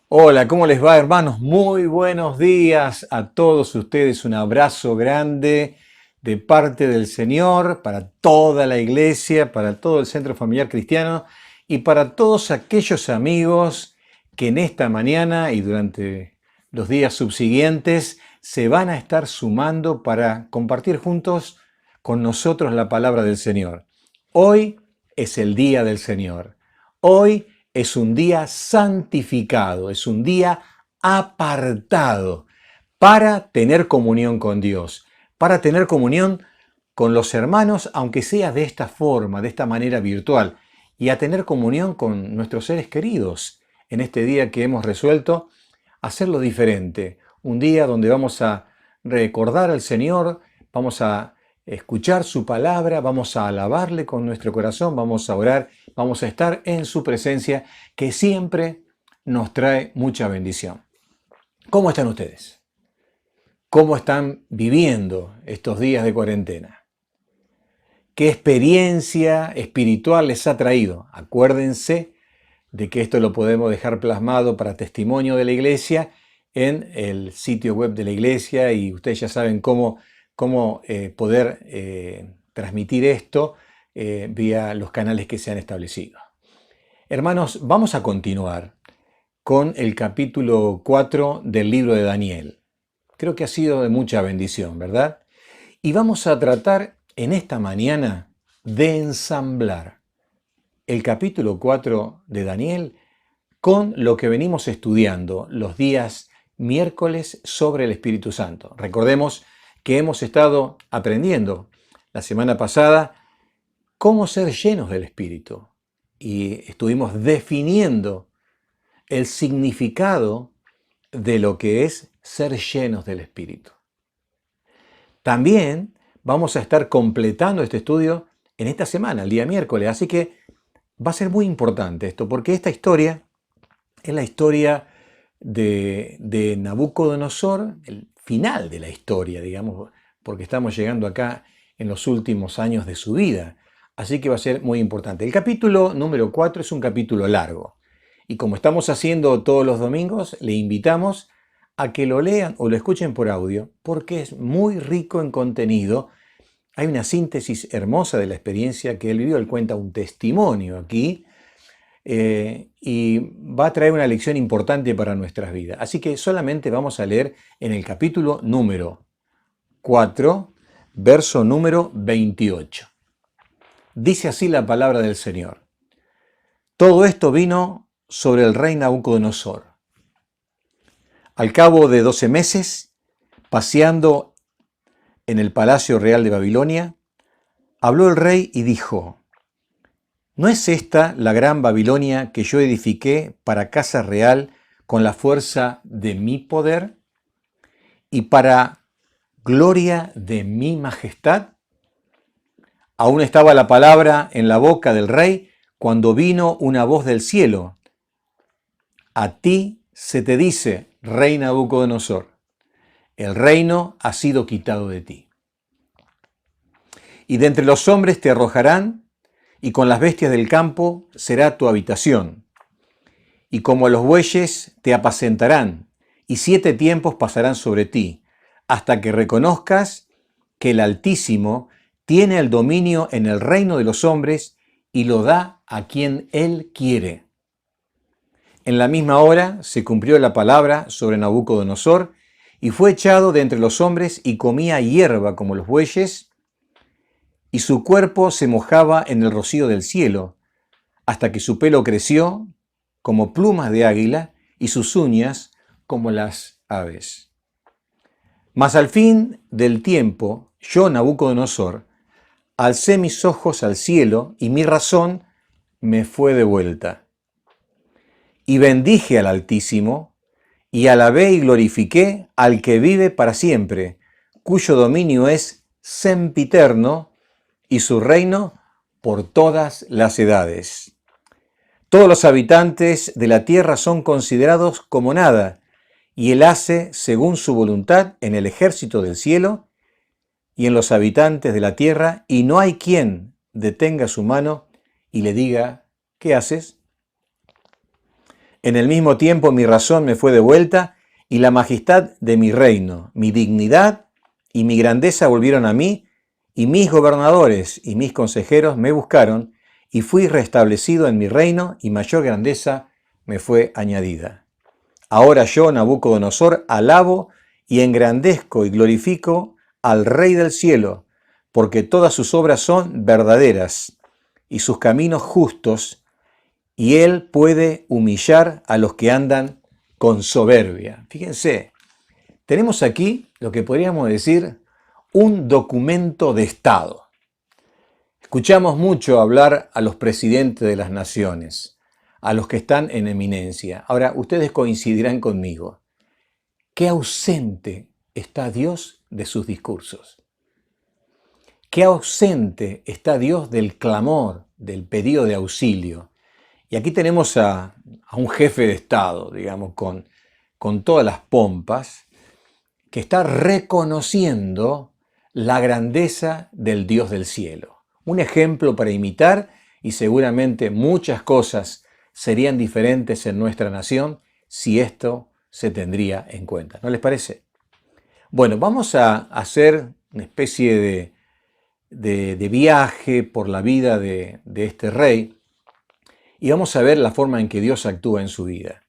Hola, ¿cómo les va, hermanos? Muy buenos días a todos ustedes. Un abrazo grande de parte del Señor para toda la iglesia, para todo el Centro Familiar Cristiano y para todos aquellos amigos que en esta mañana y durante los días subsiguientes se van a estar sumando para compartir juntos con nosotros la palabra del Señor. Hoy es el día del Señor. Hoy es un día santificado, es un día apartado para tener comunión con Dios, para tener comunión con los hermanos, aunque sea de esta forma, de esta manera virtual, y a tener comunión con nuestros seres queridos en este día que hemos resuelto hacerlo diferente. Un día donde vamos a recordar al Señor, vamos a escuchar su palabra, vamos a alabarle con nuestro corazón, vamos a orar, vamos a estar en su presencia que siempre nos trae mucha bendición. ¿Cómo están ustedes? ¿Cómo están viviendo estos días de cuarentena? ¿Qué experiencia espiritual les ha traído? Acuérdense de que esto lo podemos dejar plasmado para testimonio de la iglesia en el sitio web de la iglesia y ustedes ya saben cómo poder transmitir esto vía los canales que se han establecido. Hermanos, vamos a continuar con el capítulo 4 del libro de Daniel. Creo que ha sido de mucha bendición, ¿verdad? Y vamos a tratar en esta mañana de ensamblar el capítulo 4 de Daniel con lo que venimos estudiando los días miércoles sobre el Espíritu Santo. Recordemos que hemos estado aprendiendo la semana pasada cómo ser llenos del Espíritu y estuvimos definiendo el significado de lo que es ser llenos del Espíritu. También vamos a estar completando este estudio en esta semana, el día miércoles, así que va a ser muy importante esto, porque esta historia es la historia de Nabucodonosor, el final de la historia, digamos, porque estamos llegando acá en los últimos años de su vida. Así que va a ser muy importante. El capítulo número 4 es un capítulo largo. Y como estamos haciendo todos los domingos, le invitamos a que lo lean o lo escuchen por audio, porque es muy rico en contenido. Hay una síntesis hermosa de la experiencia que él vivió. Él cuenta un testimonio aquí y va a traer una lección importante para nuestras vidas. Así que solamente vamos a leer en el capítulo número 4, verso número 28. Dice así la palabra del Señor. Todo esto vino sobre el rey Nabucodonosor. Al cabo de 12 meses, paseando en el palacio real de Babilonia, habló el rey y dijo: ¿No es esta la gran Babilonia que yo edifiqué para casa real con la fuerza de mi poder y para gloria de mi majestad? Aún estaba la palabra en la boca del rey cuando vino una voz del cielo. A ti se te dice, rey Nabucodonosor, el reino ha sido quitado de ti. Y de entre los hombres te arrojarán, y con las bestias del campo será tu habitación. Y como los bueyes te apacentarán, y 7 tiempos pasarán sobre ti, hasta que reconozcas que el Altísimo tiene el dominio en el reino de los hombres y lo da a quien Él quiere. En la misma hora se cumplió la palabra sobre Nabucodonosor, y fue echado de entre los hombres y comía hierba como los bueyes, y su cuerpo se mojaba en el rocío del cielo, hasta que su pelo creció como plumas de águila y sus uñas como las aves. Mas al fin del tiempo, yo, Nabucodonosor, alcé mis ojos al cielo y mi razón me fue devuelta. Y bendije al Altísimo, y alabé y glorifiqué al que vive para siempre, cuyo dominio es sempiterno y su reino por todas las edades. Todos los habitantes de la tierra son considerados como nada, y él hace según su voluntad en el ejército del cielo y en los habitantes de la tierra, y no hay quien detenga su mano y le diga, ¿qué haces? En el mismo tiempo mi razón me fue devuelta y la majestad de mi reino, mi dignidad y mi grandeza volvieron a mí, y mis gobernadores y mis consejeros me buscaron, y fui restablecido en mi reino, y mayor grandeza me fue añadida. Ahora yo, Nabucodonosor, alabo y engrandezco y glorifico al Rey del cielo, porque todas sus obras son verdaderas y sus caminos justos, y él puede humillar a los que andan con soberbia. Fíjense, tenemos aquí lo que podríamos decir un documento de Estado. Escuchamos mucho hablar a los presidentes de las naciones, a los que están en eminencia. Ahora, ustedes coincidirán conmigo. Qué ausente está Dios de sus discursos. Qué ausente está Dios del clamor, del pedido de auxilio. Y aquí tenemos a un jefe de Estado, digamos, con todas las pompas, que está reconociendo la grandeza del Dios del cielo. Un ejemplo para imitar, y seguramente muchas cosas serían diferentes en nuestra nación si esto se tendría en cuenta. ¿No les parece? Bueno, vamos a hacer una especie de viaje por la vida de este rey y vamos a ver la forma en que Dios actúa en su vida.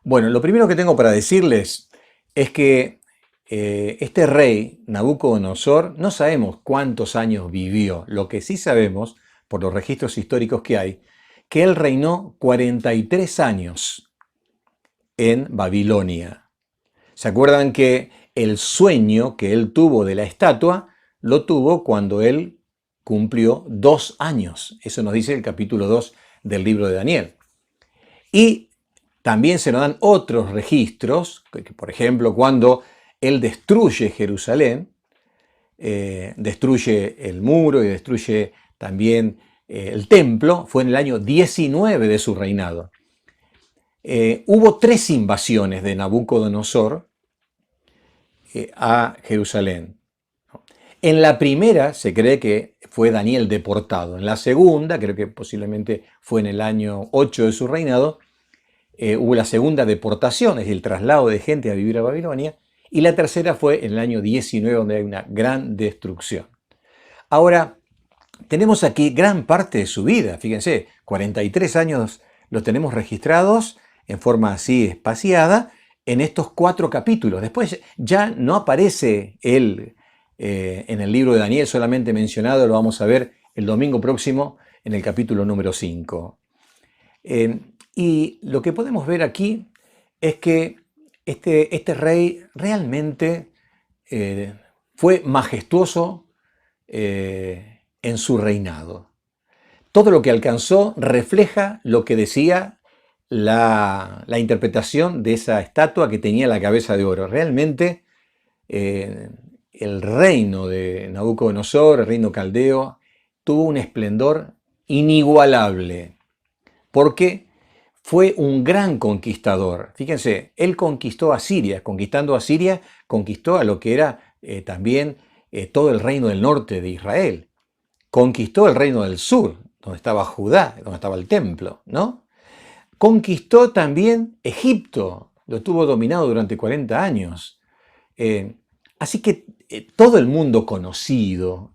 Bueno, lo primero que tengo para decirles es que este rey, Nabucodonosor, no sabemos cuántos años vivió. Lo que sí sabemos, por los registros históricos que hay, que él reinó 43 años en Babilonia. ¿Se acuerdan que el sueño que él tuvo de la estatua lo tuvo cuando él cumplió 2 años? Eso nos dice el capítulo 2 del libro de Daniel. Y también se nos dan otros registros, que por ejemplo, cuando él destruye Jerusalén, destruye el muro y destruye también el templo, fue en el año 19 de su reinado. Hubo 3 invasiones de Nabucodonosor a Jerusalén. En la primera se cree que fue Daniel deportado. En la segunda, creo que posiblemente fue en el año 8 de su reinado, hubo la segunda deportación, es el traslado de gente a vivir a Babilonia, y la tercera fue en el año 19, donde hay una gran destrucción. Ahora, tenemos aquí gran parte de su vida, fíjense, 43 años los tenemos registrados en forma así espaciada en estos 4 capítulos. Después ya no aparece él en el libro de Daniel, solamente mencionado, lo vamos a ver el domingo próximo en el capítulo número 5. Y lo que podemos ver aquí es que este rey realmente fue majestuoso en su reinado. Todo lo que alcanzó refleja lo que decía la interpretación de esa estatua que tenía la cabeza de oro. Realmente el reino de Nabucodonosor, el reino caldeo, tuvo un esplendor inigualable, porque fue un gran conquistador. Fíjense, él conquistó a Siria, conquistando a Siria, conquistó a lo que era también todo el reino del norte de Israel. Conquistó el reino del sur, donde estaba Judá, donde estaba el templo, ¿no? Conquistó también Egipto, lo tuvo dominado durante 40 años. Así que todo el mundo conocido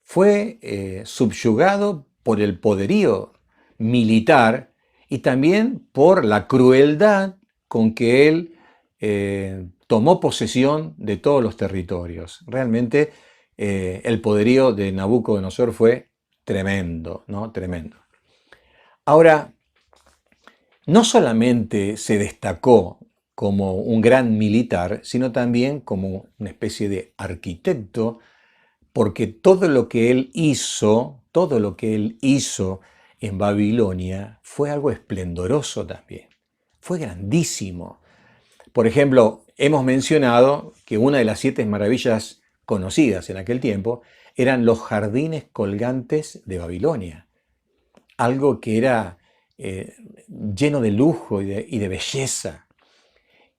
fue subyugado por el poderío militar y también por la crueldad con que él tomó posesión de todos los territorios. Realmente el poderío de Nabucodonosor fue tremendo, ¿no? Tremendo. Ahora, no solamente se destacó como un gran militar, sino también como una especie de arquitecto, porque todo lo que él hizo en Babilonia fue algo esplendoroso también, fue grandísimo. Por ejemplo, hemos mencionado que una de las 7 maravillas conocidas en aquel tiempo eran los jardines colgantes de Babilonia, algo que era lleno de lujo y de belleza.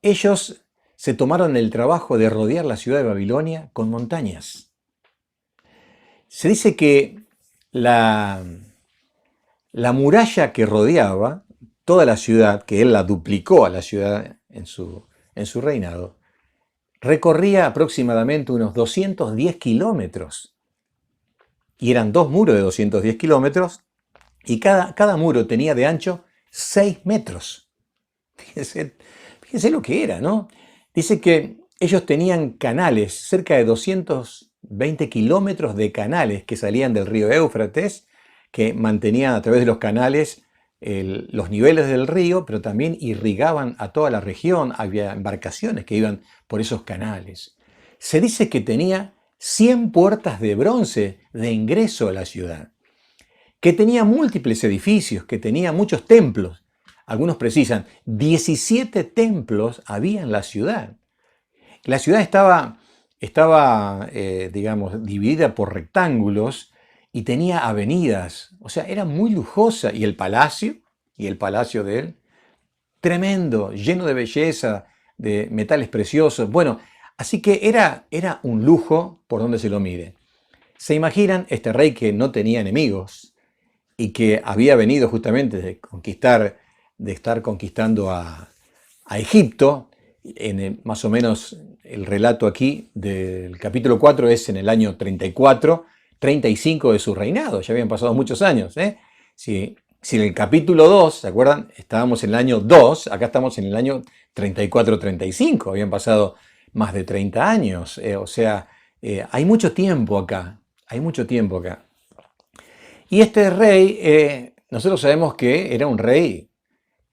Ellos se tomaron el trabajo de rodear la ciudad de Babilonia con montañas. Se dice que la muralla que rodeaba, toda la ciudad, que él la duplicó a la ciudad en su reinado, recorría aproximadamente unos 210 kilómetros. Y eran dos muros de 210 kilómetros y cada muro tenía de ancho 6 metros. Fíjense lo que era, ¿no? Dice que ellos tenían canales, cerca de 220 kilómetros de canales que salían del río Éufrates, que mantenían a través de los canales los niveles del río, pero también irrigaban a toda la región. Había embarcaciones que iban por esos canales. Se dice que tenía 100 puertas de bronce de ingreso a la ciudad, que tenía múltiples edificios, que tenía muchos templos. Algunos precisan, 17 templos había en la ciudad. La ciudad estaba digamos, dividida por rectángulos y tenía avenidas. O sea, era muy lujosa. Y el palacio de él, tremendo, lleno de belleza, de metales preciosos. Bueno, así que era un lujo por donde se lo mire. ¿Se imaginan este rey que no tenía enemigos y que había venido justamente de estar conquistando a Egipto? Más o menos el relato aquí del capítulo 4 es en el año 34, 35 de su reinado. Ya habían pasado muchos años. Si en el capítulo 2, ¿se acuerdan? Estábamos en el año 2, acá estamos en el año 34-35. Habían pasado más de 30 años. O sea, hay mucho tiempo acá. Hay mucho tiempo acá. Y este rey, nosotros sabemos que era un rey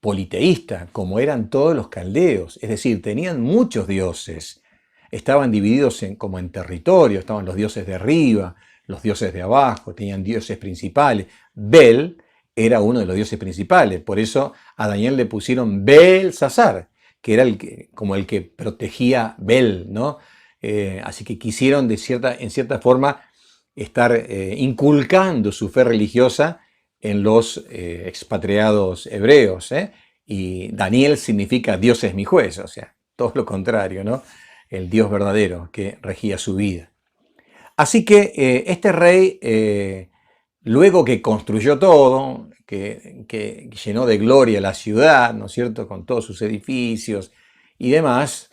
politeísta, como eran todos los caldeos. Es decir, tenían muchos dioses. Estaban divididos como en territorio. Estaban los dioses de arriba, los dioses de abajo. Tenían dioses principales. Bel era uno de los dioses principales. Por eso a Daniel le pusieron Belsasar, que era como el que protegía Bel, ¿no? Así que quisieron en cierta forma estar inculcando su fe religiosa en los expatriados hebreos. Y Daniel significa Dios es mi juez, o sea, todo lo contrario, ¿no? El Dios verdadero que regía su vida. Así que este rey, luego que construyó todo, que llenó de gloria la ciudad, ¿no es cierto?, con todos sus edificios y demás,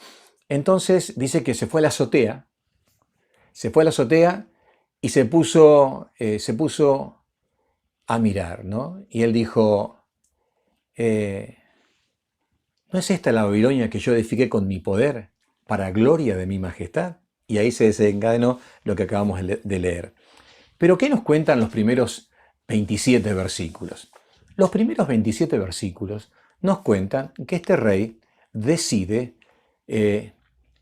entonces dice que se fue a la azotea y se puso a mirar, ¿no? Y él dijo, ¿no es esta la Babilonia que yo edifiqué con mi poder para gloria de mi majestad? Y ahí se desencadenó lo que acabamos de leer. Pero ¿qué nos cuentan los primeros 27 versículos? Los primeros 27 versículos nos cuentan que este rey decide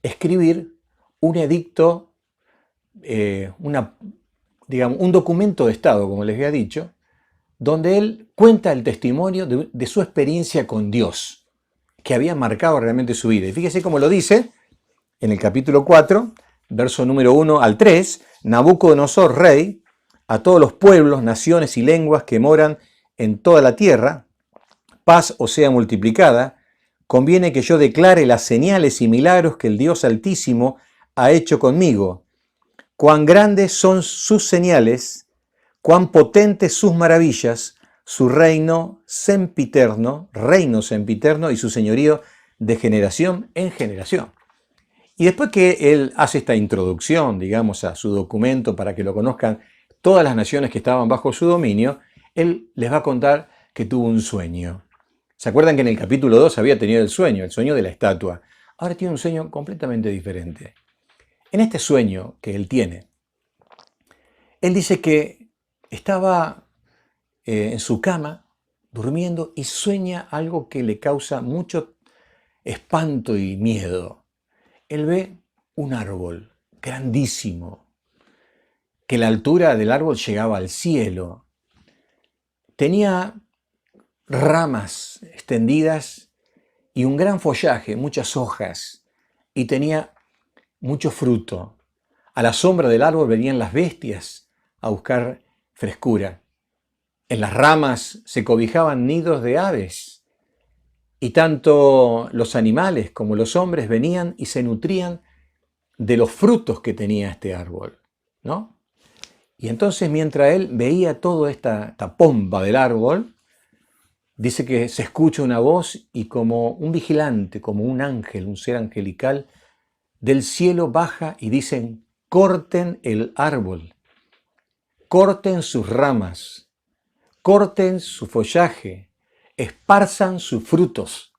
escribir un edicto, un documento de Estado, como les había dicho, donde él cuenta el testimonio de su experiencia con Dios, que había marcado realmente su vida. Y fíjese cómo lo dice en el capítulo 4, verso número 1 al 3, Nabucodonosor, rey, a todos los pueblos, naciones y lenguas que moran en toda la tierra, paz os sea multiplicada, conviene que yo declare las señales y milagros que el Dios Altísimo ha hecho conmigo. Cuán grandes son sus señales, cuán potentes sus maravillas, su reino sempiterno y su señorío de generación en generación. Y después que él hace esta introducción, digamos, a su documento para que lo conozcan todas las naciones que estaban bajo su dominio, él les va a contar que tuvo un sueño. ¿Se acuerdan que en el capítulo 2 había tenido el sueño de la estatua? Ahora tiene un sueño completamente diferente. En este sueño que él tiene, él dice que estaba en su cama, durmiendo, y sueña algo que le causa mucho espanto y miedo. Él ve un árbol grandísimo, que la altura del árbol llegaba al cielo. Tenía ramas extendidas y un gran follaje, muchas hojas, y tenía mucho fruto. A la sombra del árbol venían las bestias a buscar frescura. En las ramas se cobijaban nidos de aves, y tanto los animales como los hombres venían y se nutrían de los frutos que tenía este árbol, ¿no? Y entonces, mientras él veía toda esta pompa del árbol, dice que se escucha una voz y como un vigilante, como un ángel, un ser angelical, del cielo baja y dicen, corten el árbol, corten sus ramas, corten su follaje, esparzan sus frutos.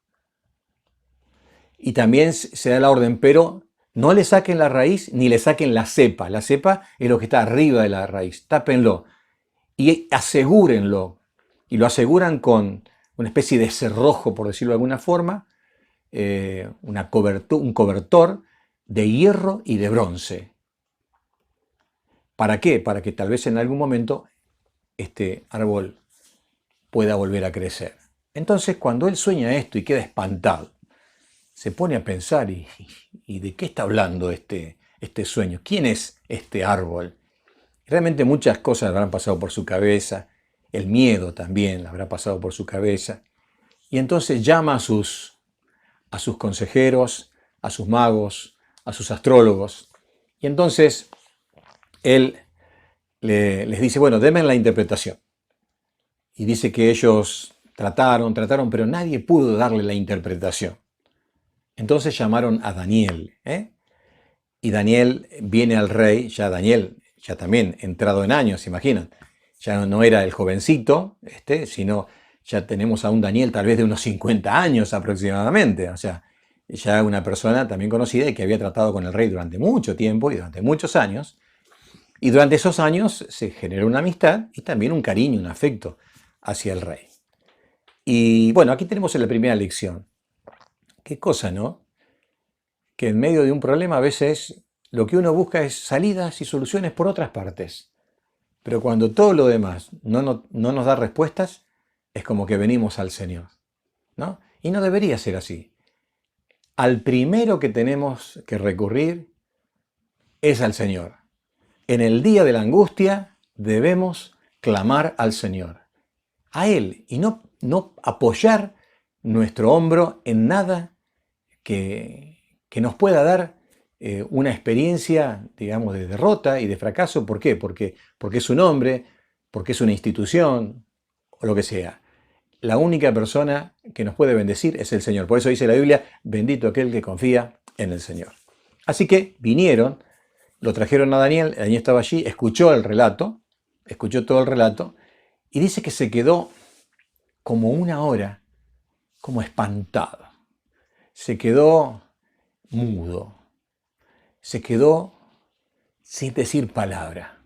Y también se da la orden, pero no le saquen la raíz ni le saquen la cepa. La cepa es lo que está arriba de la raíz. Tápenlo y asegúrenlo. Y lo aseguran con una especie de cerrojo, por decirlo de alguna forma, un cobertor de hierro y de bronce. ¿Para qué? Para que tal vez en algún momento este árbol pueda volver a crecer. Entonces, cuando él sueña esto y queda espantado, se pone a pensar, ¿y de qué está hablando este sueño? ¿Quién es este árbol? Realmente muchas cosas habrán pasado por su cabeza, el miedo también habrá pasado por su cabeza. Y entonces llama a sus consejeros, a sus magos, a sus astrólogos. Y entonces él les dice, bueno, denme la interpretación. Y dice que ellos trataron, pero nadie pudo darle la interpretación. Entonces llamaron a Daniel, y Daniel viene al rey, ya Daniel, ya también entrado en años, ¿se imaginan? Ya no era el jovencito, sino ya tenemos a un Daniel tal vez de unos 50 años aproximadamente, o sea, ya una persona también conocida y que había tratado con el rey durante mucho tiempo y durante muchos años, y durante esos años se generó una amistad y también un cariño, un afecto hacia el rey. Y bueno, aquí tenemos la primera lección. Qué cosa, ¿no? Que en medio de un problema a veces lo que uno busca es salidas y soluciones por otras partes. Pero cuando todo lo demás no nos da respuestas, es como que venimos al Señor, ¿no? Y no debería ser así. Al primero que tenemos que recurrir es al Señor. En el día de la angustia debemos clamar al Señor, a Él, y no apoyar nuestro hombro en nada que nos pueda dar una experiencia, digamos, de derrota y de fracaso. ¿Por qué? Porque es un hombre, porque es una institución, o lo que sea. La única persona que nos puede bendecir es el Señor. Por eso dice la Biblia, bendito aquel que confía en el Señor. Así que vinieron, lo trajeron a Daniel estaba allí, escuchó el relato, escuchó todo el relato, y dice que se quedó como una hora, como espantado. Se quedó mudo. Se quedó sin decir palabra.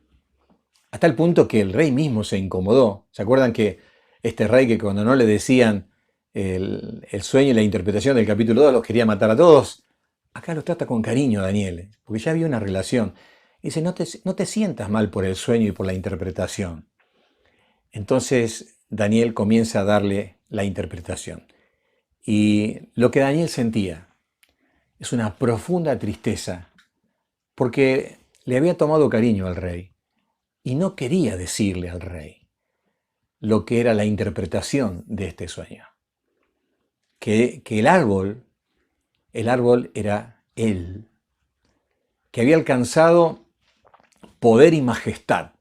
Hasta el punto que el rey mismo se incomodó. ¿Se acuerdan que este rey que cuando no le decían el sueño y la interpretación del capítulo 2 los quería matar a todos? Acá los trata con cariño Daniel, porque ya había una relación. Dice, no te sientas mal por el sueño y por la interpretación. Entonces Daniel comienza a darle la interpretación. Y lo que Daniel sentía es una profunda tristeza, porque le había tomado cariño al rey y no quería decirle al rey lo que era la interpretación de este sueño. Que el árbol era él, que había alcanzado poder y majestad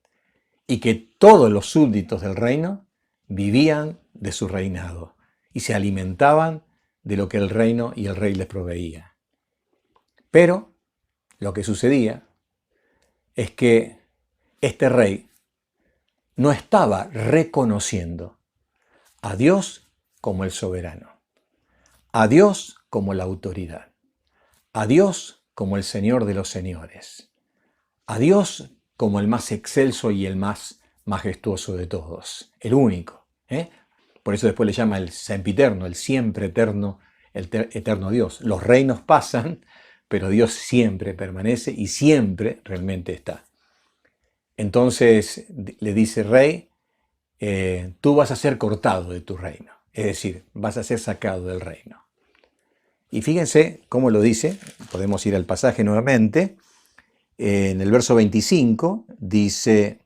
y que todos los súbditos del reino vivían de su reinado y se alimentaban de lo que el reino y el rey les proveía. Pero lo que sucedía es que este rey no estaba reconociendo a Dios como el soberano, a Dios como la autoridad, a Dios como el Señor de los señores, a Dios como el más excelso y el más majestuoso de todos, el único. Por eso después le llama el sempiterno, el siempre eterno, el eterno Dios. Los reinos pasan, pero Dios siempre permanece y siempre realmente está. Entonces le dice, rey, tú vas a ser cortado de tu reino, es decir, vas a ser sacado del reino. Y fíjense cómo lo dice, podemos ir al pasaje nuevamente, en el verso 25 dice,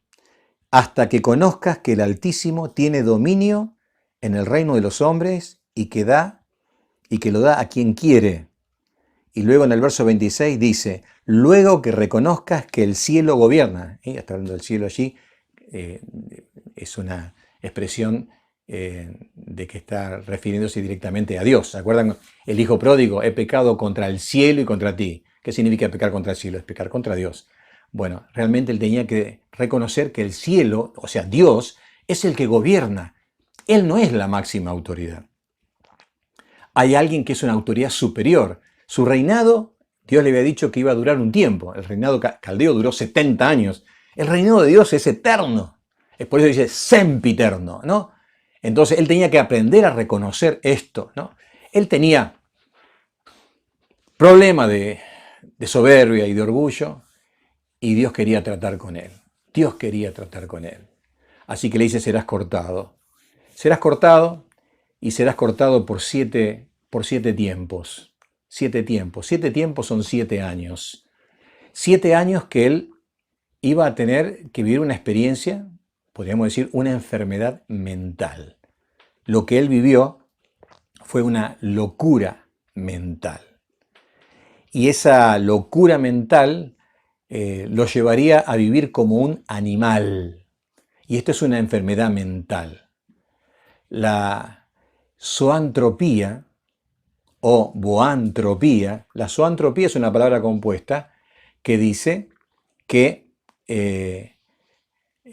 hasta que conozcas que el Altísimo tiene dominio en el reino de los hombres y que lo da a quien quiere. Y luego en el verso 26 dice, luego que reconozcas que el cielo gobierna. Está hablando del cielo allí, es una expresión de que está refiriéndose directamente a Dios. ¿Se acuerdan? El hijo pródigo, he pecado contra el cielo y contra ti. ¿Qué significa pecar contra el cielo? Es pecar contra Dios. Bueno, realmente él tenía que reconocer que el cielo, o sea, Dios, es el que gobierna. Él no es la máxima autoridad. Hay alguien que es una autoridad superior. Su reinado, Dios le había dicho que iba a durar un tiempo. El reinado caldeo duró 70 años. El reinado de Dios es eterno. Es por eso dice sempiterno, ¿no? Entonces él tenía que aprender a reconocer esto, ¿no? Él tenía problema de soberbia y de orgullo y Dios quería tratar con él. Dios quería tratar con él. Así que le dice, serás cortado. Serás cortado y serás cortado por siete tiempos. 7 tiempos. 7 tiempos son 7 años. 7 años que él iba a tener que vivir una experiencia, podríamos decir, una enfermedad mental. Lo que él vivió fue una locura mental. Y esa locura mental lo llevaría a vivir como un animal. Y esto es una enfermedad mental. La zoantropía o boantropía, la zoantropía es una palabra compuesta que dice que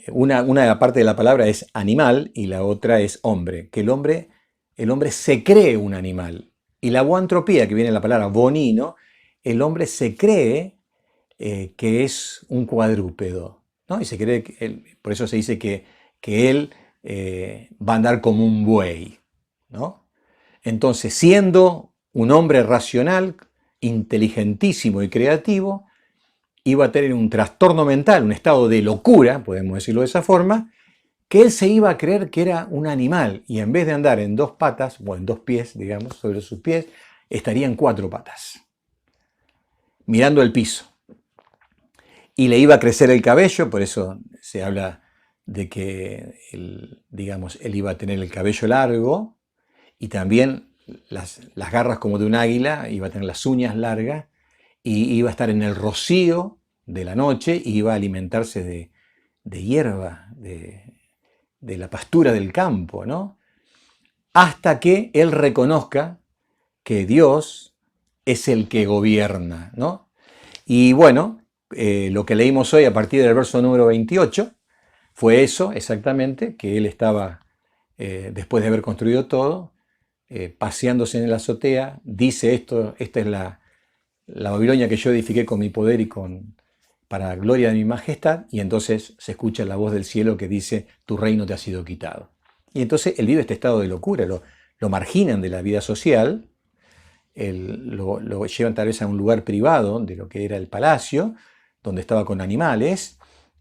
una parte de la palabra es animal y la otra es hombre, que el hombre se cree un animal. Y la boantropía, que viene de la palabra bonino, el hombre se cree que es un cuadrúpedo, ¿no? Y se cree por eso se dice que él va a andar como un buey, ¿no? Entonces, siendo un hombre racional, inteligentísimo y creativo, iba a tener un trastorno mental, un estado de locura, podemos decirlo de esa forma, que él se iba a creer que era un animal y en vez de andar en 2 patas, o en 2 pies, digamos, sobre sus pies, estaría en 4 patas, mirando el piso. Y le iba a crecer el cabello, por eso se habla de que él iba a tener el cabello largo y también las garras como de un águila, iba a tener las uñas largas y iba a estar en el rocío de la noche y iba a alimentarse de hierba, de la pastura del campo, ¿no? Hasta que él reconozca que Dios es el que gobierna, ¿no? Y bueno, lo que leímos hoy a partir del verso número 28 fue eso exactamente, que él estaba, después de haber construido todo, paseándose en la azotea, dice esto, esta es la Babilonia que yo edifiqué con mi poder y para gloria de mi majestad, y entonces se escucha la voz del cielo que dice, tu reino te ha sido quitado. Y entonces él vive este estado de locura, lo marginan de la vida social, lo llevan tal vez a un lugar privado de lo que era el palacio, donde estaba con animales,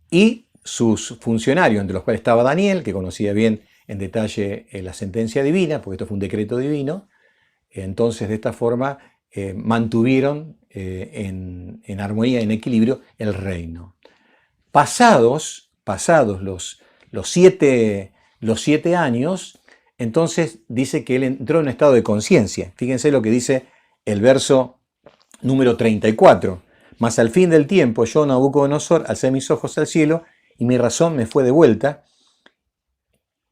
y sus funcionarios, entre los cuales estaba Daniel, que conocía bien en detalle la sentencia divina, porque esto fue un decreto divino, entonces de esta forma mantuvieron en armonía, en equilibrio, el reino. Pasados los 7 años, entonces dice que él entró en un estado de conciencia. Fíjense lo que dice el verso número 34. Mas al fin del tiempo, yo, Nabucodonosor, alcé mis ojos al cielo y mi razón me fue de vuelta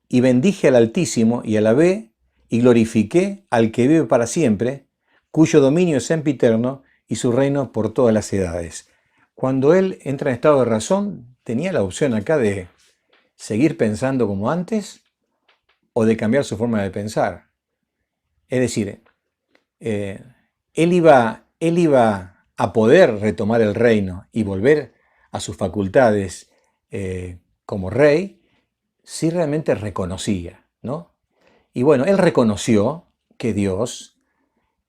y bendije al Altísimo y alabé y glorifiqué al que vive para siempre, cuyo dominio es sempiterno y su reino por todas las edades. Cuando él entra en estado de razón, tenía la opción acá de seguir pensando como antes o de cambiar su forma de pensar. Es decir, él iba a poder retomar el reino y volver a sus facultades como rey si realmente reconocía, ¿no? Y bueno, él reconoció que Dios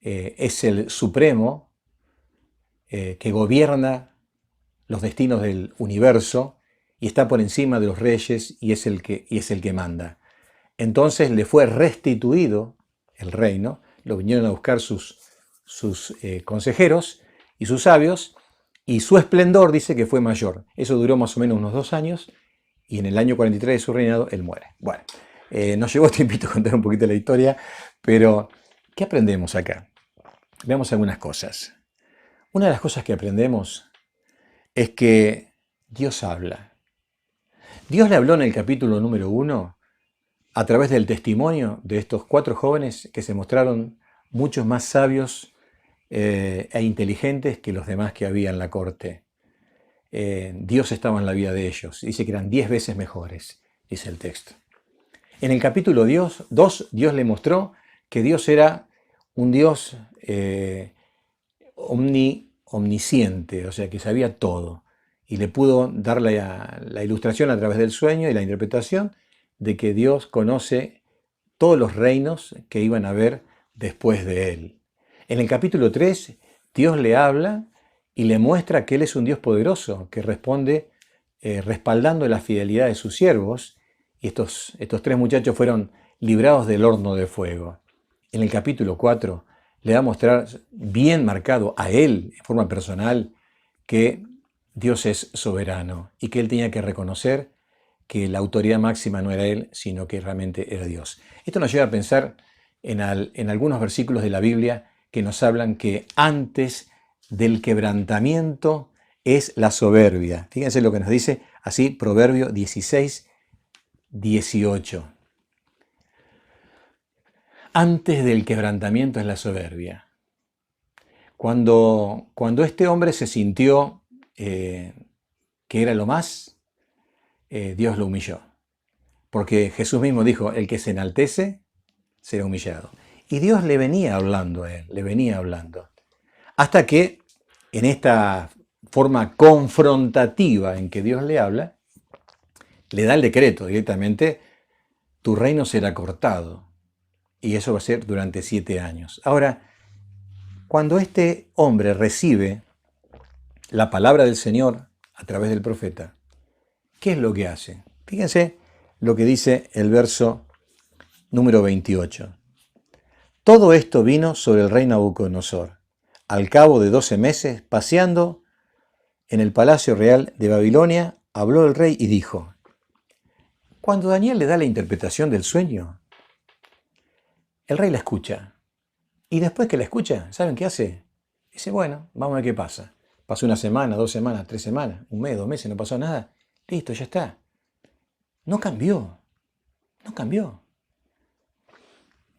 es el supremo que gobierna los destinos del universo y está por encima de los reyes y es el que manda. Entonces le fue restituido el reino, lo vinieron a buscar sus consejeros y sus sabios, y su esplendor dice que fue mayor. Eso duró más o menos unos 2 años, y en el año 43 de su reinado él muere. Bueno, nos llegó tiempito a contar un poquito la historia, pero ¿qué aprendemos acá? Veamos algunas cosas. Una de las cosas que aprendemos es que Dios habla. Dios le habló en el capítulo número 1 a través del testimonio de estos 4 jóvenes que se mostraron muchos más sabios e inteligentes que los demás que había en la corte. Dios estaba en la vida de ellos. Dice que eran 10 veces mejores, dice el texto. En el capítulo 2, Dios le mostró que Dios era un Dios omnisciente, o sea, que sabía todo. Y le pudo dar la ilustración a través del sueño y la interpretación de que Dios conoce todos los reinos que iban a haber después de él. En el capítulo 3, Dios le habla y le muestra que Él es un Dios poderoso, que responde respaldando la fidelidad de sus siervos. Y estos 3 muchachos fueron librados del horno de fuego. En el capítulo 4 le va a mostrar bien marcado a Él, en forma personal, que Dios es soberano y que Él tenía que reconocer que la autoridad máxima no era Él, sino que realmente era Dios. Esto nos lleva a pensar en algunos versículos de la Biblia que nos hablan que antes del quebrantamiento es la soberbia. Fíjense lo que nos dice así Proverbio 16, 18. Antes del quebrantamiento es la soberbia. Cuando este hombre se sintió que era lo más, Dios lo humilló. Porque Jesús mismo dijo, el que se enaltece será humillado. Y Dios le venía hablando a él, le venía hablando. Hasta que en esta forma confrontativa en que Dios le habla, le da el decreto directamente, tu reino será cortado. Y eso va a ser durante 7 años. Ahora, cuando este hombre recibe la palabra del Señor a través del profeta, ¿qué es lo que hace? Fíjense lo que dice el verso número 28. Todo esto vino sobre el rey Nabucodonosor, al cabo de 12 meses, paseando en el palacio real de Babilonia, habló el rey y dijo, cuando Daniel le da la interpretación del sueño, el rey la escucha. Y después que la escucha, ¿saben qué hace? Dice, bueno, vamos a ver qué pasa. Pasó 1 semana, 2 semanas, 3 semanas, 1 mes, 2 meses, no pasó nada. Listo, ya está. No cambió. No cambió.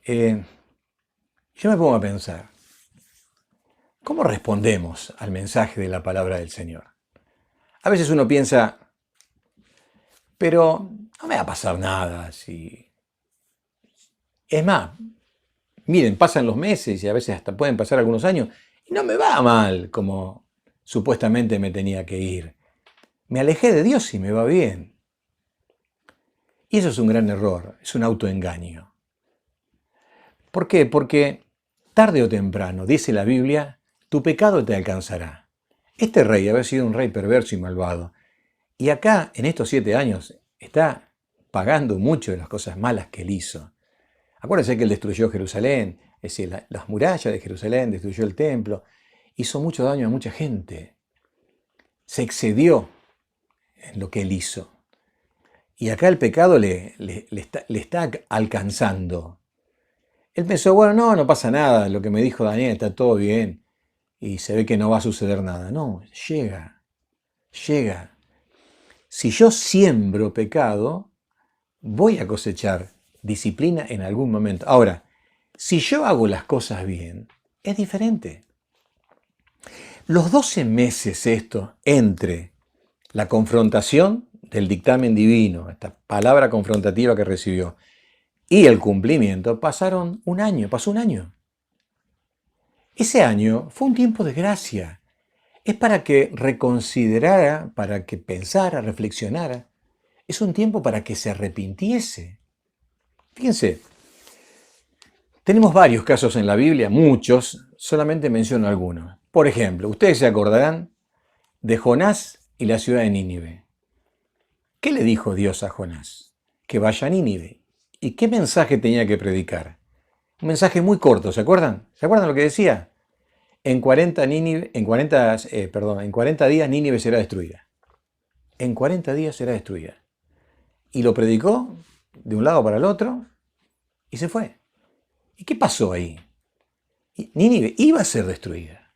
Yo me pongo a pensar, ¿cómo respondemos al mensaje de la palabra del Señor? A veces uno piensa, pero no me va a pasar nada si... Es más, miren, pasan los meses y a veces hasta pueden pasar algunos años y no me va mal como supuestamente me tenía que ir. Me alejé de Dios y me va bien. Y eso es un gran error, es un autoengaño. ¿Por qué? Porque tarde o temprano, dice la Biblia, tu pecado te alcanzará. Este rey había sido un rey perverso y malvado. Y acá, en estos 7 años, está pagando mucho de las cosas malas que él hizo. Acuérdense que él destruyó Jerusalén, es decir, las murallas de Jerusalén, destruyó el templo, hizo mucho daño a mucha gente. Se excedió en lo que él hizo. Y acá el pecado le está alcanzando. Él pensó, bueno, no pasa nada, lo que me dijo Daniel está todo bien y se ve que no va a suceder nada. No, llega. Si yo siembro pecado, voy a cosechar disciplina en algún momento. Ahora, si yo hago las cosas bien, es diferente. Los 12 meses entre la confrontación del dictamen divino, esta palabra confrontativa que recibió, y el cumplimiento, pasó un año. Ese año fue un tiempo de gracia. Es para que reconsiderara, para que pensara, reflexionara. Es un tiempo para que se arrepintiese. Fíjense, tenemos varios casos en la Biblia, muchos, solamente menciono algunos. Por ejemplo, ustedes se acordarán de Jonás y la ciudad de Nínive. ¿Qué le dijo Dios a Jonás? Que vaya a Nínive. ¿Y qué mensaje tenía que predicar? Un mensaje muy corto, ¿se acuerdan? ¿Se acuerdan lo que decía? En 40 días Nínive será destruida. En 40 días será destruida. Y lo predicó de un lado para el otro y se fue. ¿Y qué pasó ahí? Nínive iba a ser destruida.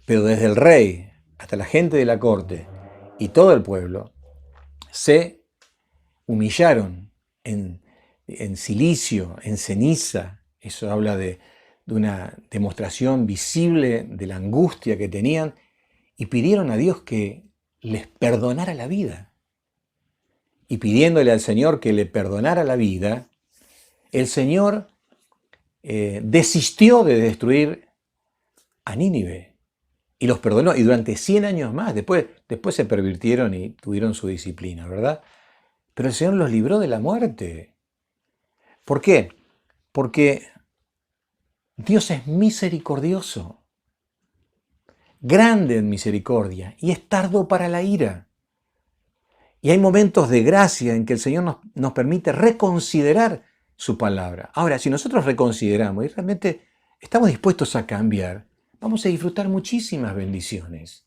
Pero desde el rey hasta la gente de la corte y todo el pueblo se humillaron en en silicio, en ceniza. Eso habla de una demostración visible de la angustia que tenían, y pidieron a Dios que les perdonara la vida. Y pidiéndole al Señor que le perdonara la vida, el Señor desistió de destruir a Nínive y los perdonó. Y durante 100 años más, después se pervirtieron y tuvieron su disciplina, ¿verdad? Pero el Señor los libró de la muerte. ¿Por qué? Porque Dios es misericordioso, grande en misericordia y es tardo para la ira. Y hay momentos de gracia en que el Señor nos permite reconsiderar su palabra. Ahora, si nosotros reconsideramos y realmente estamos dispuestos a cambiar, vamos a disfrutar muchísimas bendiciones.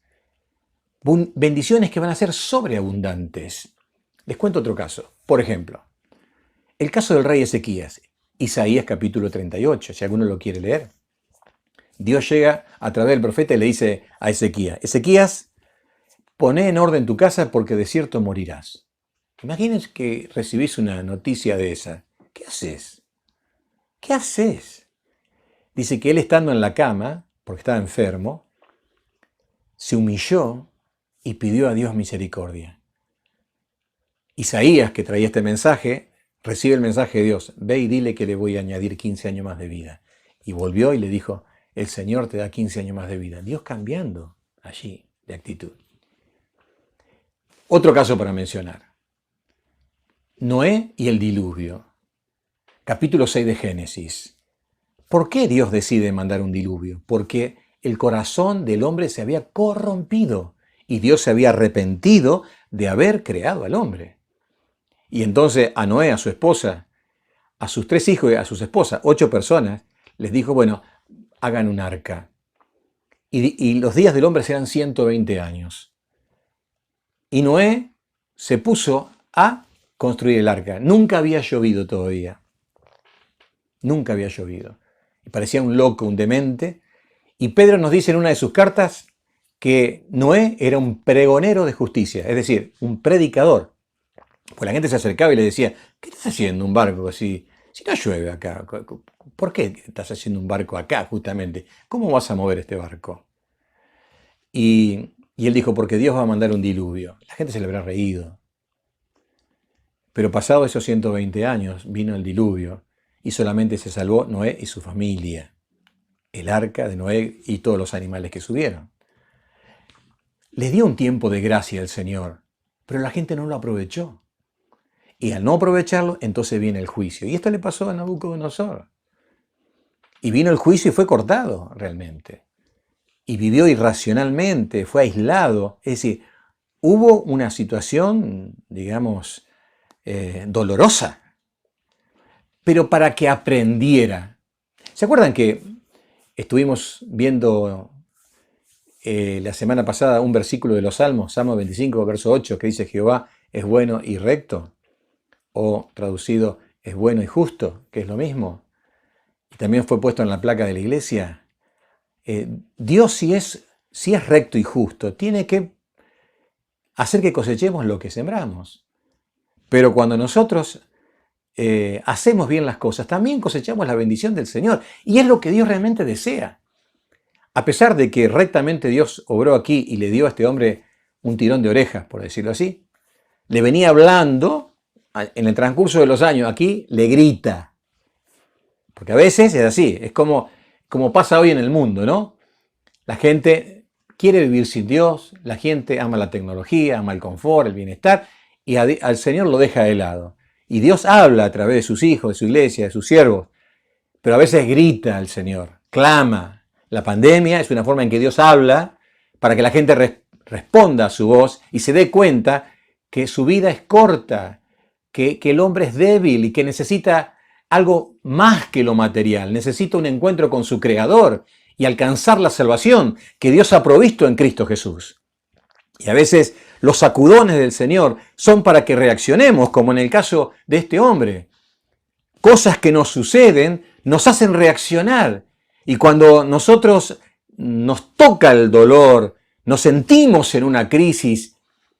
Bendiciones que van a ser sobreabundantes. Les cuento otro caso. Por ejemplo, el caso del rey Ezequías, Isaías capítulo 38, si alguno lo quiere leer. Dios llega a través del profeta y le dice a Ezequías, Ezequías, poné en orden tu casa porque de cierto morirás. Imagínense que recibís una noticia de esa. ¿Qué haces? ¿Qué haces? Dice que él estando en la cama, porque estaba enfermo, se humilló y pidió a Dios misericordia. Isaías, que traía este mensaje, recibe el mensaje de Dios. Ve y dile que le voy a añadir 15 años más de vida. Y volvió y le dijo, el Señor te da 15 años más de vida. Dios cambiando allí de actitud. Otro caso para mencionar. Noé y el diluvio. Capítulo 6 de Génesis. ¿Por qué Dios decide mandar un diluvio? Porque el corazón del hombre se había corrompido y Dios se había arrepentido de haber creado al hombre. Y entonces a Noé, a su esposa, a sus 3 hijos y a sus esposas, 8 personas, les dijo, bueno, hagan un arca. Y los días del hombre serán 120 años. Y Noé se puso a construir el arca. Nunca había llovido todavía. Nunca había llovido. Y parecía un loco, un demente. Y Pedro nos dice en una de sus cartas que Noé era un pregonero de justicia, es decir, un predicador. Pues la gente se acercaba y le decía, ¿qué estás haciendo un barco así? Si no llueve acá, ¿por qué estás haciendo un barco acá justamente? ¿Cómo vas a mover este barco? Y él dijo, porque Dios va a mandar un diluvio. La gente se le habrá reído. Pero pasado esos 120 años vino el diluvio y solamente se salvó Noé y su familia. El arca de Noé y todos los animales que subieron. Les dio un tiempo de gracia el Señor, pero la gente no lo aprovechó. Y al no aprovecharlo, entonces viene el juicio. Y esto le pasó a Nabucodonosor. Y vino el juicio y fue cortado realmente. Y vivió irracionalmente, fue aislado. Es decir, hubo una situación, digamos, dolorosa. Pero para que aprendiera. ¿Se acuerdan que estuvimos viendo la semana pasada un versículo de los Salmos, Salmo 25, verso 8, que dice Jehová es bueno y recto? O traducido, es bueno y justo, que es lo mismo. Y también fue puesto en la placa de la iglesia. Dios, si es recto y justo, tiene que hacer que cosechemos lo que sembramos. Pero cuando nosotros hacemos bien las cosas, también cosechamos la bendición del Señor. Y es lo que Dios realmente desea. A pesar de que rectamente Dios obró aquí y le dio a este hombre un tirón de orejas, por decirlo así, le venía hablando en el transcurso de los años, aquí le grita. Porque a veces es así, es como pasa hoy en el mundo, ¿no? La gente quiere vivir sin Dios, la gente ama la tecnología, ama el confort, el bienestar, y al Señor lo deja de lado. Y Dios habla a través de sus hijos, de su iglesia, de sus siervos, pero a veces grita al Señor, clama. La pandemia es una forma en que Dios habla para que la gente responda a su voz y se dé cuenta que su vida es corta, que el hombre es débil y que necesita algo más que lo material, necesita un encuentro con su Creador y alcanzar la salvación que Dios ha provisto en Cristo Jesús. Y a veces los sacudones del Señor son para que reaccionemos, como en el caso de este hombre. Cosas que nos suceden nos hacen reaccionar. Y cuando nosotros nos toca el dolor, nos sentimos en una crisis,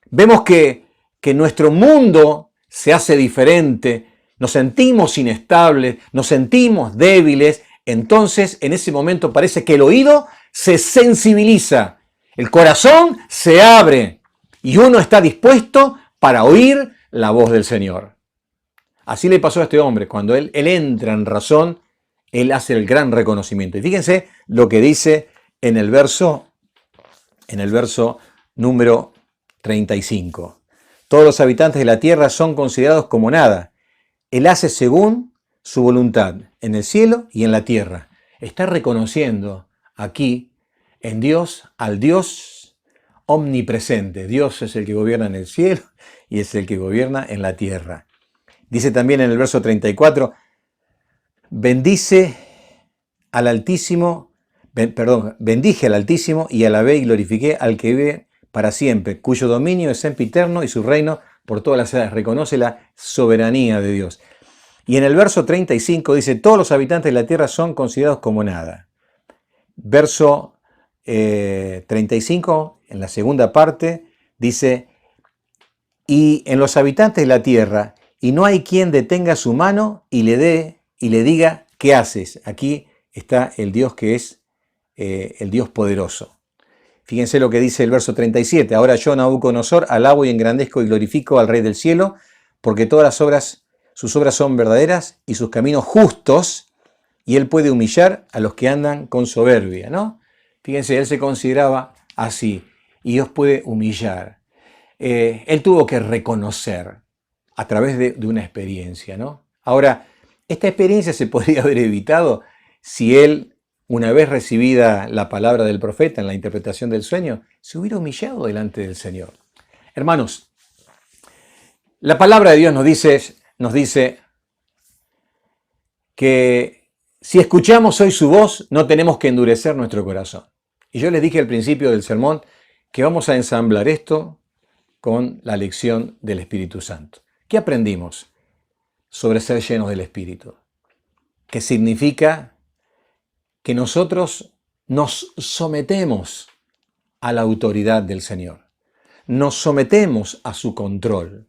vemos que nuestro mundo se hace diferente, nos sentimos inestables, nos sentimos débiles, entonces en ese momento parece que el oído se sensibiliza, el corazón se abre y uno está dispuesto para oír la voz del Señor. Así le pasó a este hombre, cuando él entra en razón, él hace el gran reconocimiento. Y fíjense lo que dice en el verso número 35. Todos los habitantes de la tierra son considerados como nada. Él hace según su voluntad, en el cielo y en la tierra. Está reconociendo aquí en Dios al Dios omnipresente. Dios es el que gobierna en el cielo y es el que gobierna en la tierra. Dice también en el verso 34, bendije al Altísimo y alabé y glorifiqué al que vive para siempre, cuyo dominio es sempiterno y su reino por todas las edades. Reconoce la soberanía de Dios. Y en el verso 35 dice, todos los habitantes de la tierra son considerados como nada. Verso 35, en la segunda parte, dice, y en los habitantes de la tierra, y no hay quien detenga su mano y le diga, ¿qué haces? Aquí está el Dios que es el Dios poderoso. Fíjense lo que dice el verso 37. Ahora yo, Nabucodonosor, alabo y engrandezco y glorifico al Rey del cielo, porque todas sus obras son verdaderas y sus caminos justos, y él puede humillar a los que andan con soberbia, ¿no? Fíjense, él se consideraba así, y Dios puede humillar. Él tuvo que reconocer a través de una experiencia, ¿no? Ahora, esta experiencia se podría haber evitado si él, una vez recibida la palabra del profeta en la interpretación del sueño, se hubiera humillado delante del Señor. Hermanos, la palabra de Dios nos dice que si escuchamos hoy su voz, no tenemos que endurecer nuestro corazón. Y yo les dije al principio del sermón que vamos a ensamblar esto con la lección del Espíritu Santo. ¿Qué aprendimos sobre ser llenos del Espíritu? Que significa que nosotros nos sometemos a la autoridad del Señor. Nos sometemos a su control.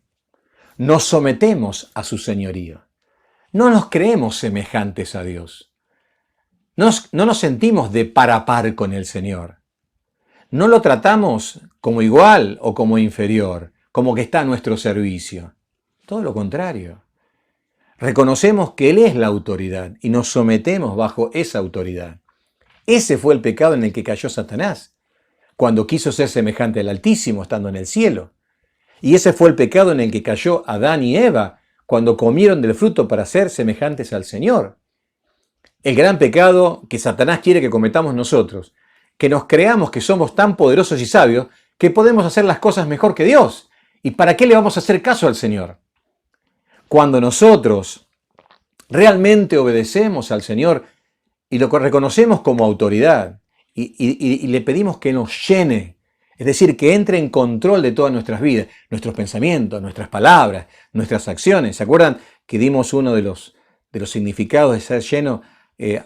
Nos sometemos a su señorío. No nos creemos semejantes a Dios. No nos sentimos de par a par con el Señor. No lo tratamos como igual o como inferior, como que está a nuestro servicio. Todo lo contrario. Reconocemos que Él es la autoridad y nos sometemos bajo esa autoridad. Ese fue el pecado en el que cayó Satanás, cuando quiso ser semejante al Altísimo estando en el cielo. Y ese fue el pecado en el que cayó Adán y Eva, cuando comieron del fruto para ser semejantes al Señor. El gran pecado que Satanás quiere que cometamos nosotros, que nos creamos que somos tan poderosos y sabios que podemos hacer las cosas mejor que Dios. ¿Y para qué le vamos a hacer caso al Señor? Cuando nosotros realmente obedecemos al Señor y lo reconocemos como autoridad y le pedimos que nos llene, es decir, que entre en control de todas nuestras vidas, nuestros pensamientos, nuestras palabras, nuestras acciones. ¿Se acuerdan que dimos uno de los significados de ser lleno?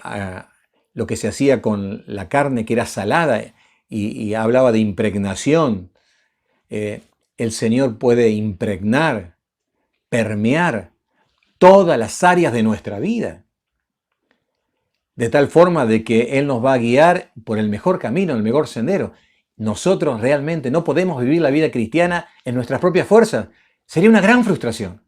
A lo que se hacía con la carne que era salada y hablaba de impregnación. El Señor puede impregnar, permear todas las áreas de nuestra vida, de tal forma de que Él nos va a guiar por el mejor camino, el mejor sendero. Nosotros realmente no podemos vivir la vida cristiana en nuestras propias fuerzas. Sería una gran frustración.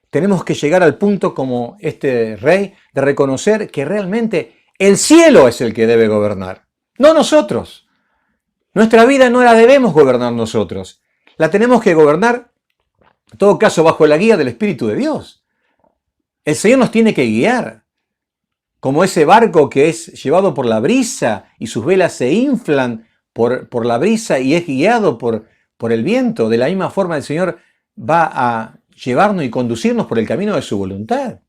Tenemos que llegar al punto como este rey de reconocer que realmente el cielo es el que debe gobernar, no nosotros. Nuestra vida no la debemos gobernar nosotros. La tenemos que gobernar, en todo caso, bajo la guía del Espíritu de Dios. El Señor nos tiene que guiar, como ese barco que es llevado por la brisa y sus velas se inflan por la brisa y es guiado por el viento. De la misma forma el Señor va a llevarnos y conducirnos por el camino de su voluntad.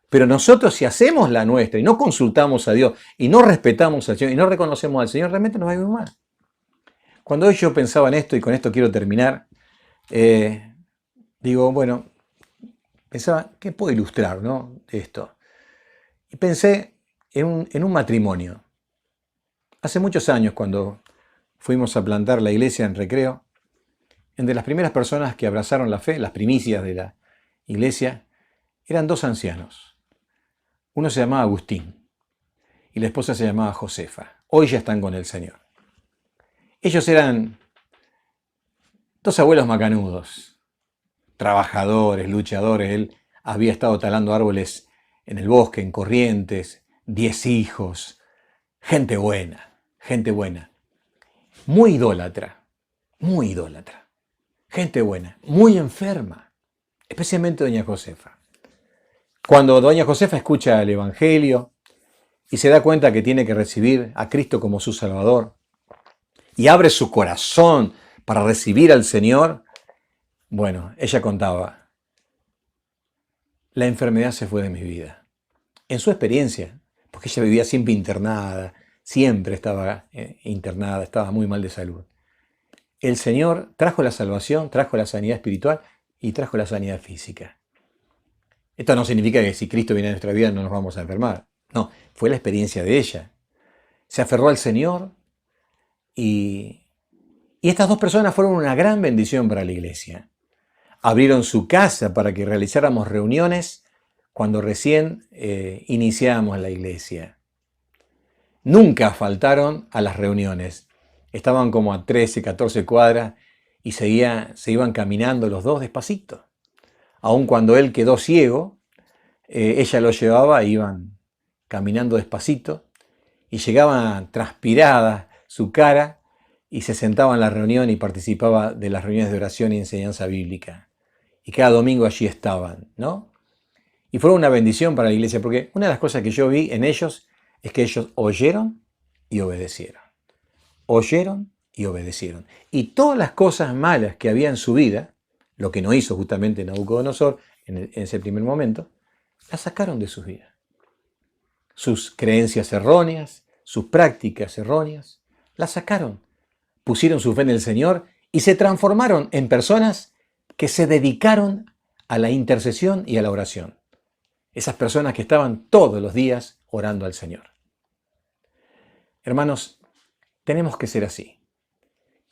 Pero nosotros, si hacemos la nuestra y no consultamos a Dios y no respetamos al Señor y no reconocemos al Señor, realmente nos va a ir muy mal. Cuando hoy yo pensaba en esto, y con esto quiero terminar, pensaba, ¿qué puedo ilustrar, ¿no?, de esto? Y pensé en un matrimonio. Hace muchos años, cuando fuimos a plantar la iglesia en Recreo, entre las primeras personas que abrazaron la fe, las primicias de la iglesia, eran dos ancianos. Uno se llamaba Agustín y la esposa se llamaba Josefa. Hoy ya están con el Señor. Ellos eran dos abuelos macanudos, trabajadores, luchadores. Él había estado talando árboles en el bosque, en Corrientes, 10 hijos, gente buena, muy idólatra, gente buena, muy enferma, especialmente doña Josefa. Cuando doña Josefa escucha el Evangelio y se da cuenta que tiene que recibir a Cristo como su Salvador y abre su corazón para recibir al Señor, bueno, ella contaba, la enfermedad se fue de mi vida. En su experiencia, porque ella vivía siempre internada, siempre estaba internada, estaba muy mal de salud. El Señor trajo la salvación, trajo la sanidad espiritual y trajo la sanidad física. Esto no significa que si Cristo viene a nuestra vida no nos vamos a enfermar. No, fue la experiencia de ella. Se aferró al Señor y estas dos personas fueron una gran bendición para la iglesia. Abrieron su casa para que realizáramos reuniones cuando recién iniciábamos la iglesia. Nunca faltaron a las reuniones. Estaban como a 13, 14 cuadras y se iban caminando los dos despacito. Aun cuando él quedó ciego, ella lo llevaba e iban caminando despacito y llegaba transpirada su cara y se sentaba en la reunión y participaba de las reuniones de oración y enseñanza bíblica. Y cada domingo allí estaban, ¿no? Y fue una bendición para la iglesia, porque una de las cosas que yo vi en ellos es que ellos oyeron y obedecieron. Oyeron y obedecieron. Y todas las cosas malas que había en su vida, lo que no hizo justamente Nabucodonosor en ese primer momento, las sacaron de sus vidas. Sus creencias erróneas, sus prácticas erróneas, las sacaron. Pusieron su fe en el Señor y se transformaron en personas que se dedicaron a la intercesión y a la oración. Esas personas que estaban todos los días orando al Señor. Hermanos, tenemos que ser así.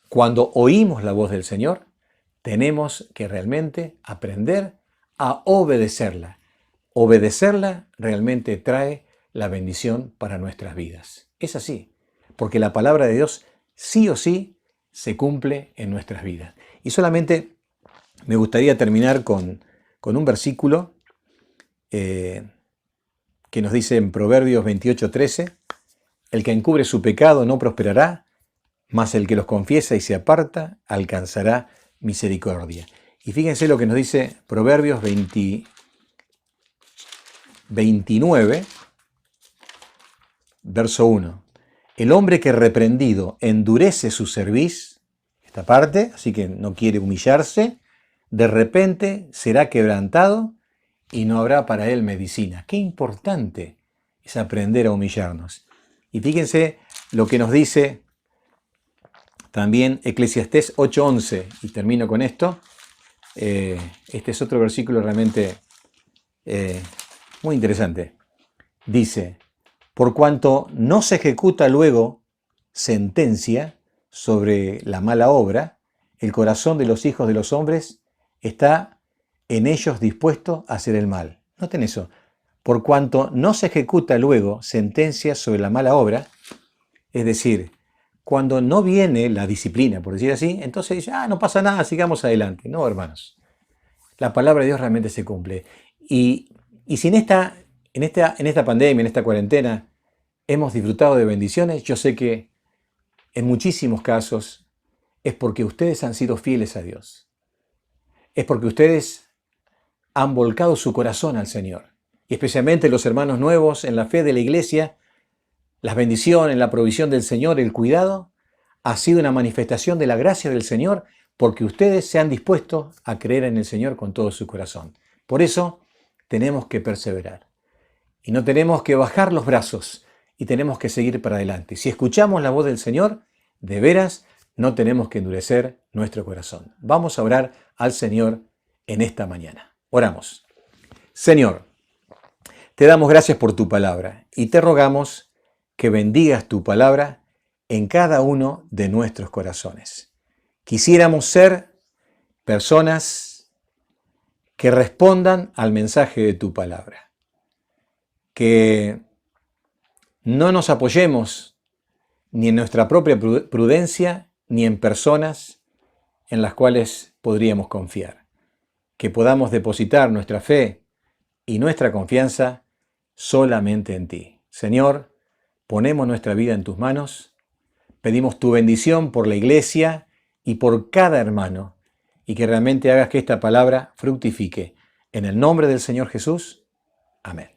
Cuando oímos la voz del Señor, tenemos que realmente aprender a obedecerla. Obedecerla realmente trae la bendición para nuestras vidas. Es así, porque la palabra de Dios sí o sí se cumple en nuestras vidas. Y solamente me gustaría terminar con un versículo que nos dice en Proverbios 28:13, el que encubre su pecado no prosperará, mas el que los confiesa y se aparta alcanzará misericordia. Y fíjense lo que nos dice Proverbios 29, verso 1. El hombre que reprendido endurece su cerviz, esta parte, así que no quiere humillarse, de repente será quebrantado y no habrá para él medicina. Qué importante es aprender a humillarnos. Y fíjense lo que nos dice también Eclesiastés 8:11, y termino con esto. Este es otro versículo realmente muy interesante. Dice, por cuanto no se ejecuta luego sentencia sobre la mala obra, el corazón de los hijos de los hombres está en ellos dispuesto a hacer el mal. Noten eso. Por cuanto no se ejecuta luego sentencia sobre la mala obra, es decir, cuando no viene la disciplina, por decir así, entonces dice, no pasa nada, sigamos adelante. No, hermanos. La palabra de Dios realmente se cumple. Y si en esta pandemia, en esta cuarentena, hemos disfrutado de bendiciones, yo sé que en muchísimos casos es porque ustedes han sido fieles a Dios. Es porque ustedes han volcado su corazón al Señor. Y especialmente los hermanos nuevos en la fe de la iglesia, las bendiciones, la provisión del Señor, el cuidado, ha sido una manifestación de la gracia del Señor porque ustedes se han dispuesto a creer en el Señor con todo su corazón. Por eso tenemos que perseverar. Y no tenemos que bajar los brazos y tenemos que seguir para adelante. Si escuchamos la voz del Señor, de veras no tenemos que endurecer nuestro corazón. Vamos a orar al Señor en esta mañana. Oramos. Señor, te damos gracias por tu palabra y te rogamos que bendigas tu palabra en cada uno de nuestros corazones. Quisiéramos ser personas que respondan al mensaje de tu palabra. Que no nos apoyemos ni en nuestra propia prudencia, ni en personas en las cuales podríamos confiar. Que podamos depositar nuestra fe y nuestra confianza solamente en ti. Señor, ponemos nuestra vida en tus manos, pedimos tu bendición por la iglesia y por cada hermano, y que realmente hagas que esta palabra fructifique. En el nombre del Señor Jesús. Amén.